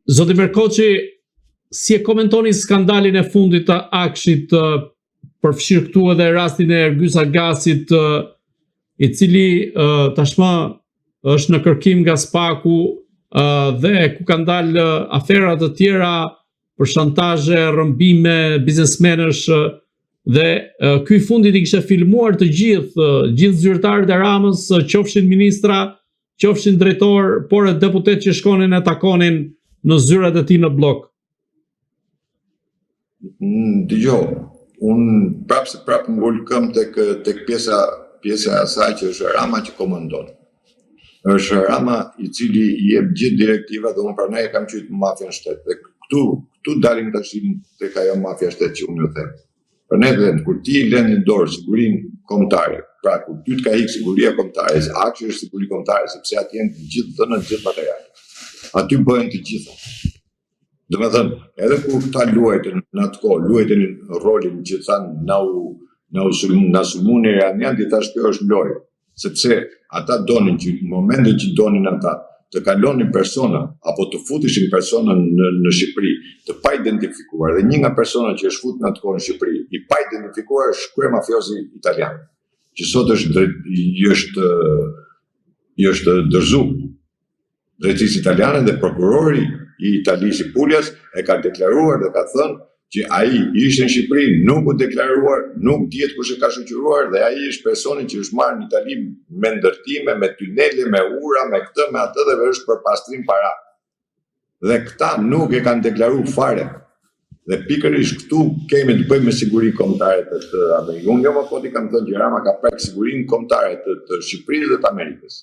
Zoti Merkoçi, si e komentoni skandalin e fundit të Akshit, përfshirë këtu edhe rastin e Ergyes Agasit, i cili tashmë është në kërkim nga Spaku dhe ku kanë dalë afera të tjera për shantazhe, rrëmbime, biznesmenësh dhe ky fundit i kishte filmuar të gjithë zyrtarët e Ramës, qofshin ministra, qofshin drejtor, por e deputet që shkonin e takonin në zyrat e tij në blok. Dëgjoj, unë prapë ngul këm tek pjesa e asaj që është Rama që komandon. Është Rama i cili i jep gjithë direktivat dhe unë pranaj e kam qytë mafia në shtet. Dhe këtu dalim tash tek ajo mafia shtet që unë ju them. Prandaj dhe kur ti lën në dorë sigurinë kombëtare, pra kur ty të ka ikë siguria kombëtare, Akshi është siguri kombëtare, sepse aty janë të gjithë dhënat, të gjithë materialet. Aty bëhen të gjitha. Domethënë, edhe kur këta luajtën në atë kohë, luajtën rolin që thanë na sulmun iranian, ti thash kjo është lojë, sepse ata donin që në momentin që donin ata të kalonin persona apo të futishin persona në Shqipëri të pa identifikuar, dhe një nga persona që është futur në atë kohë në Shqipëri i pa identifikuar është kryemafiozi italian, që sot është dërzu drejtësisë italiane, dhe prokurori i Italisë i Puljas e ka deklaruar dhe ka thënë që ai ishte në Shqipëri, nuk u deklaruar, nuk dihet kush e ka shoqëruar, dhe ai është personi që është marrë në Itali me ndërtime, me tunele, me ura, me këtë, me atë, dhe është për pastrim para. Dhe këta nuk e kanë deklaruar fare. Dhe pikërisht këtu kemi të bëjmë me siguri kombëtare të Amerikës. Unë më koti kam thënë që Rama ka prek sigurinë kombëtare të Shqipërisë dhe të Amerikës.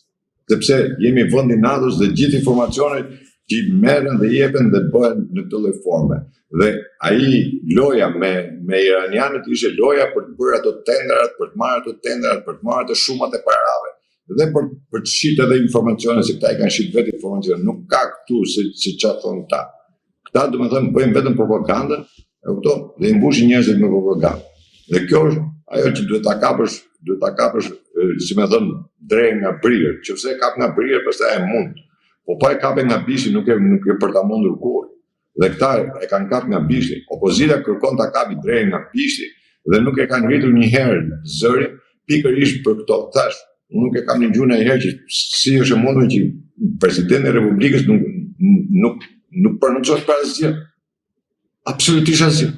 Sepse jemi vend i natës dhe gjithë informacionet që merren dhe jepen dhe bëhen në këtë lloj forme. Dhe ai loja me iranianët ishte loja për të bërë ato tendrat, për të marrë ato tendrat, për të marrë ato shumat e parave, dhe për të shitë edhe informacione, se këta i kanë shitë vetë informacione. Nuk ka këtu se çfarë thonë këta. Këta domethënë bëjnë vetëm propagandën, dhe i mbushin njerëzit me propagandë. Dhe kjo është ajo që duhet ta kapësh, si më thon, drejt nga brirë. Nëse kap nga brirë, pastaj e mund. Po pa e kape nga bishti nuk e për ta mundur kur. Dhe këta e kanë kap nga bishti. Opozita kërkon ta kapi drejt nga bishti dhe nuk e kanë ngritur një herë zërin, pikërisht për këto. Thash, unë nuk e kam një gjuna një herë që si është e mundur që presidenti i Republikës nuk prononcohet për asgjë. Absolutisht asgjë.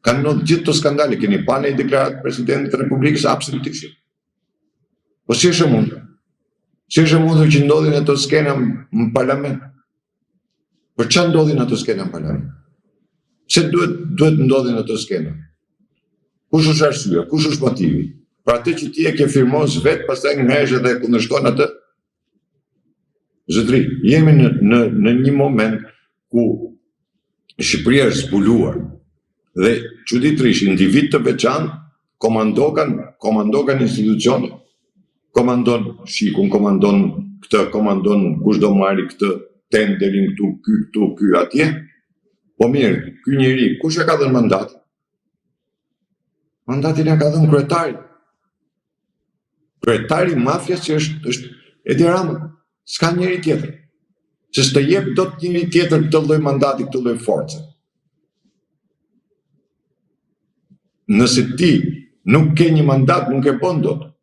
Kanë ndodhur gjithë të skandale, keni pa në deklaratë presidentit të Republikës, absolutisht. Po si është e mundur? Si është e mundur që ndodhin ato skena në parlament? Për çfarë ndodhin ato skena në parlament? Pse duhet ndodhin ato skena? Kush është arsyeja? Kush është motivi? Për atë që ti e ke firmos vetë, pastaj ngrehesh edhe kundërshton atë? Zotëri, jemi në një moment ku Shqipëria është zbuluar dhe çuditërisht individ të veçantë komandokan institucione. Komandon shikun, komandon këtë, komandon kush do marri këtë tenderin këtu, ky atje. Po mirë, ky njeri, kush e ka dhënë mandatin? Mandatin e ka dhënë kryetari. Kryetari i mafias që është Edi Rama. S'ka njeri tjetër. Se s'të jep dot njeri tjetër këtë lloj mandati, këtë lloj force. Nëse ti nuk ke një mandat, nuk e bën dot.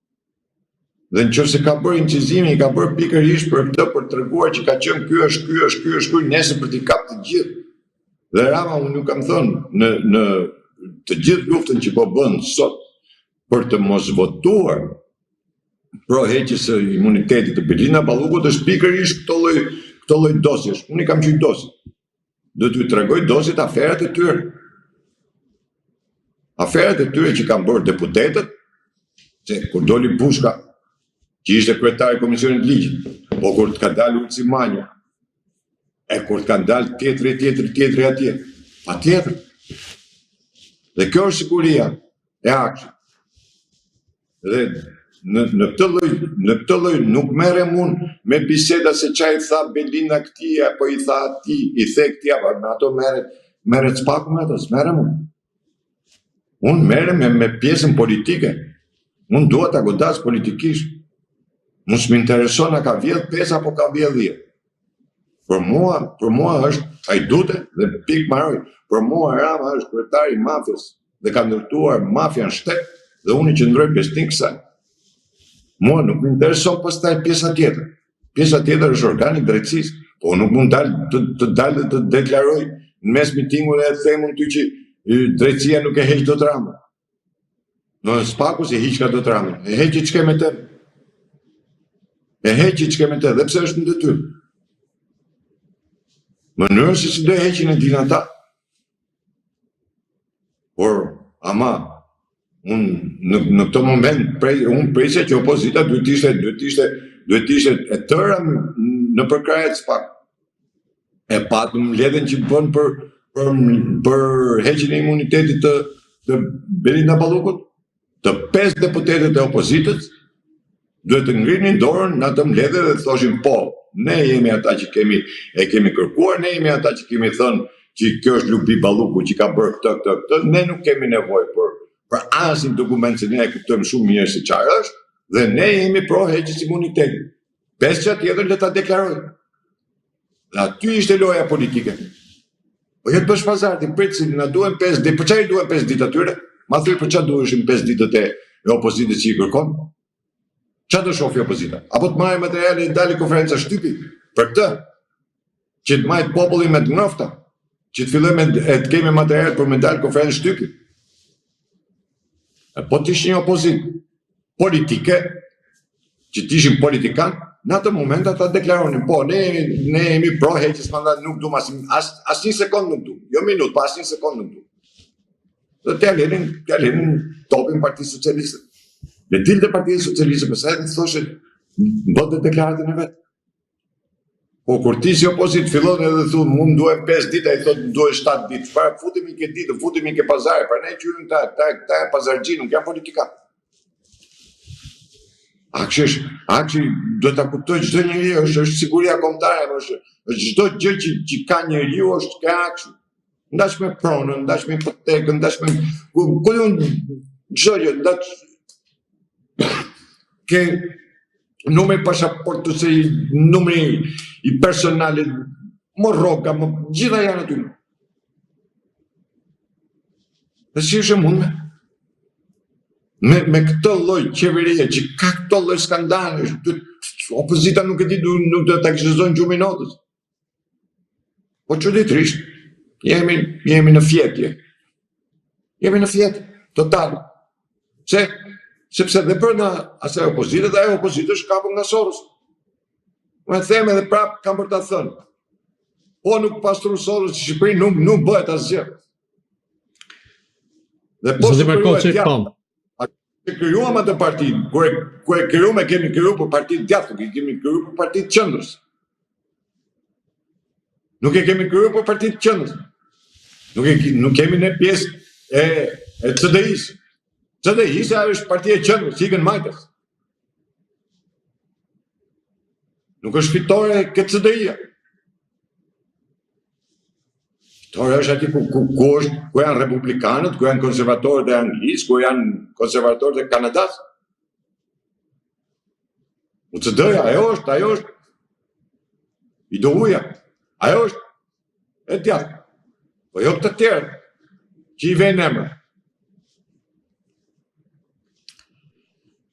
Dhe nëse ka bërë incizimi, ka bërë pikërisht për këtë, për treguar që ka qenë ky është, nesër për t'i kap të gjithë. Dhe Rama, unë nuk kam thënë në të gjithë luftën që po bën sot për të mos votuar pro heqjes së imunitetit të Belinda Ballukut, është pikërisht këto lloj dosjesh. Unë i kam qenë dosje. Do t'ju tregoj dosjet aferat e tyre. Aferat e tyre që kanë bërë deputetët, se kur doli Bushka, që ishte kryetari i Komisionit Ligjit, po kur të ka dalë Ulci Manja, e kur të kanë dalë tjetri atje, pa tjetër. Dhe kjo është siguria e Akshit. Dhe në këtë lloj nuk merrem unë me biseda se çfarë i tha Belinda këtij apo i tha atij, i the këtij apo me ato merret Spaku me ato, s'merrem unë. Unë merrem me pjesën politike. Unë dua ta godas politikisht. Mos më intereson a ka vjedh 5 apo ka vjedh 10. Për mua është hajdute dhe pik maroj. Për mua Rama është kryetari i mafjës dhe ka ndërtuar mafja në shtet dhe unë i qëndroj besnik kësaj. Mua nuk më intereson pastaj pjesa tjetër. Pjesa tjetër është organi i drejtësisë, po nuk mund të dalë dhe të deklaroj në mes mitingut dhe të them unë ty që drejtësia nuk e heq dot Rama. Në spaku si hiq ka dot Rama. E heqi çka me të. E heqi çka me të, dhe pse është në detyrë. Mënyrën se si do e heqin e din ata. Por, ama, unë në këtë moment, unë presja që opozita duhet ishte e tëra në përkrajet SPAK. E patë më ledhen që bën për heqin e imunitetit të Belinda Ballukut, të 5 deputetet e opozitës, duhet të ngrinin dorën në atë mbledhje dhe të thoshin po, ne jemi ata që kemi kërkuar, ne jemi ata që kemi thënë që kjo është Lubi Balluku që ka bërë këtë, ne nuk kemi nevojë për asnjë dokument se ne e kuptojmë shumë mirë se çfarë është dhe ne jemi pro heqjes imunitetit. Pesë tjetër le ta deklarojmë. Dhe aty ishte loja politike. Po jetë bësh pazarti, prit se na duhen 5 ditë. Për çfarë duhen 5 ditë atyre? Ma thuaj për çfarë duheshin 5 ditët e opozitës që i kërkon? Çfarë do shohë opozita? Apo të marrë materiale e dalë konferenca shtypi? Për këtë që të marrë popullin me të ngrohta, që të fillojmë të kemi material për me dalë konferencë shtypi. Po të ishin një opozitë politike, që të ishin politikan, në atë moment ata deklaronin, po, ne jemi pro heqjes mandat, nuk du as një sekund nuk du, jo minut, pa as një sekund nuk du. Dhe të alenin topin Partisë Socialiste. Dhe dilë të Partisë Socialiste, përsa edhe të thoshe, bëtë deklaratën e vetë. Po, kur ti si opozit fillon edhe thu, mu më duhe 5 ditë, a i thot, më duhe 7 ditë, pra futemi ke ditë, futemi ke pazare, pra ne qyrim ta e pazargji, nuk jam politika. Akshi duhet ta kuptoj çdo njeri, është siguria kombëtare, është çdo gjë që ka njeriu është ka akshi. Ndash me pronën, ndash me hipotekën, ndash me çdo gjë, ndash ke numri pasaportë se numri i personalit, morroka, gjitha janë aty. Dhe si është mundme? Me këtë lloj qeverie që ka këtë lloj skandale, opozita nuk e di, nuk do ta akuzojnë gjumin notës. Po çuditërisht, jemi në fjetje. Jemi në fjet total. Sepse dhe brenda asaj opozite dhe ajo opozitë është kapur nga Soros. Me them edhe prap kam për ta thënë. Po nuk pastron Soros në Shqipëri nuk bëhet asgjë. Dhe po krijuam atë parti, kur e krijuam kemi krijuar për partitë djathtë, kemi krijuar për partitë qendrës. Nuk e kemi krijuar për partitë qendrës. Nuk kemi ne pjesë e CDI-s. CDI-s është partia e qendrës, ikën majtas. Nuk është fitore këtë CDI-a. Fitore është ati ku janë republikanët, ku janë konservatorët e Anglisë, ku janë konservatorët e Kanadas. UCD-ja, ajo është i dohuja, ajo është e djathtë. Po jo këtë tjerë, që i vejnë emra.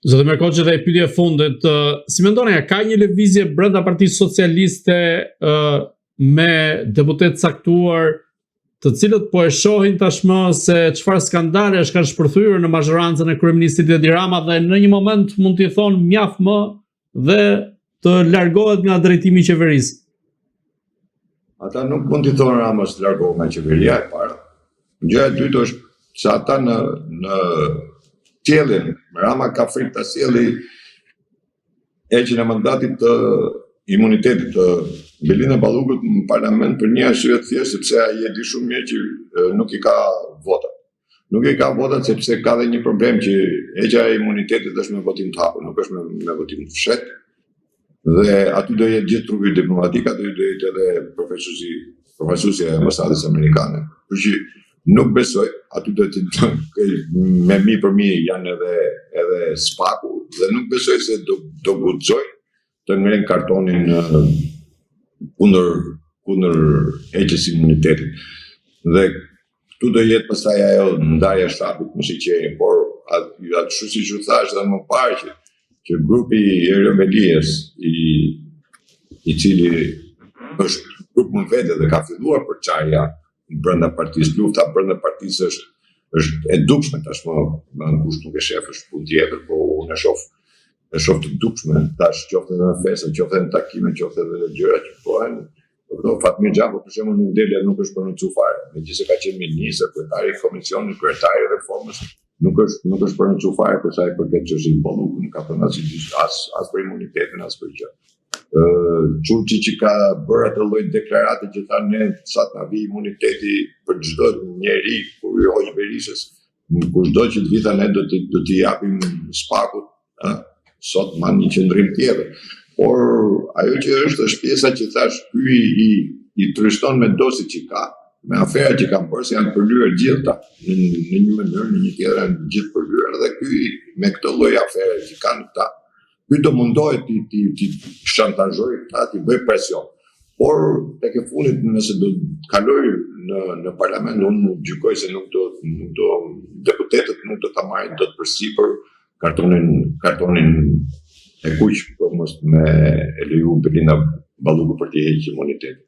Zotë Merkoqi, dhe e pyetja e fundit, si mendoni, ka një lëvizje brenda Partisë Socialiste me deputet caktuar, të cilët po e shohin tashmë se çfarë skandalesh kanë shpërthyer në mazhorancën e kryeministit Edi Rama dhe në një moment mund t'i thonë mjaft më dhe të largohet nga drejtimi i qeverisë. Ata nuk mund t'i thonë Ramës të largohet nga qeveria e para. Gjëja e dytë është se ata në sjelljen, Rama ka frikë ta sjellë heqjen e mandatit të imunitetit të Belinda Ballukut në parlament për një arsye të thjeshtë, sepse ai e di shumë mirë që nuk i ka votat. Nuk i ka votat sepse ka dhe një problem që heqja e imunitetit është me votim të hapur, nuk është me votim të fshehtë. Dhe aty do jetë gjithë trupi diplomatik, aty do jetë edhe profesuesi e ambasadës amerikane. Për që nuk besoj, aty do të me mi për mi janë edhe SPAK-u dhe nuk besoj se do guxojnë të ngrenë kartonin kundër heqjes imunitetit. Dhe këtu do jetë pastaj ajo ndarja e shtapit me shiqerin, por atë siç u thash edhe më parë që grupi i rebelies i cili është grup më vete dhe ka filluar përçarja brenda partisë, lufta brenda partisë është e dukshme tashmë, kush nuk e shef është punë tjetër, po unë e shoh të dukshme tash, qoftë edhe në festa, qoftë edhe në takime, qoftë edhe në gjëra që bëhen. Fatmir Xhaku për shembull nuk del, nuk është prononcu fare, megjithëse ka qenë ministër, kryetari i komisionit, kryetari i reformës, nuk është prononcu fare për sa i përket çështjes Ballukut, nuk ka thënë as për imunitetin, as për gjë. Çuçi që ka bërë atë lloj deklarate që thanë ne sa të na vi imuniteti për çdo njeri kur i hoq Berishës, kushdo që të vita ne do t'i japim spakut, sot man një qendrim tjetër. Por ajo që është pjesa që thash, ky i trishton me dosit që ka, me aferat që kanë bërë, se janë përlyer gjithta në një mënyrë, në një tjetër janë gjithë përlyer, dhe ky me këtë lloj afere që kanë këta, ky do mundohet ti shantazhoj këta, ti bëj presion. Por tek e fundit nëse do kaloj në parlament, unë gjykoj se nuk do deputetët nuk do ta marrin dot përsipër kartonin e kuq, por mos me e leju Belinda Balluku për t'i hequr imunitetin.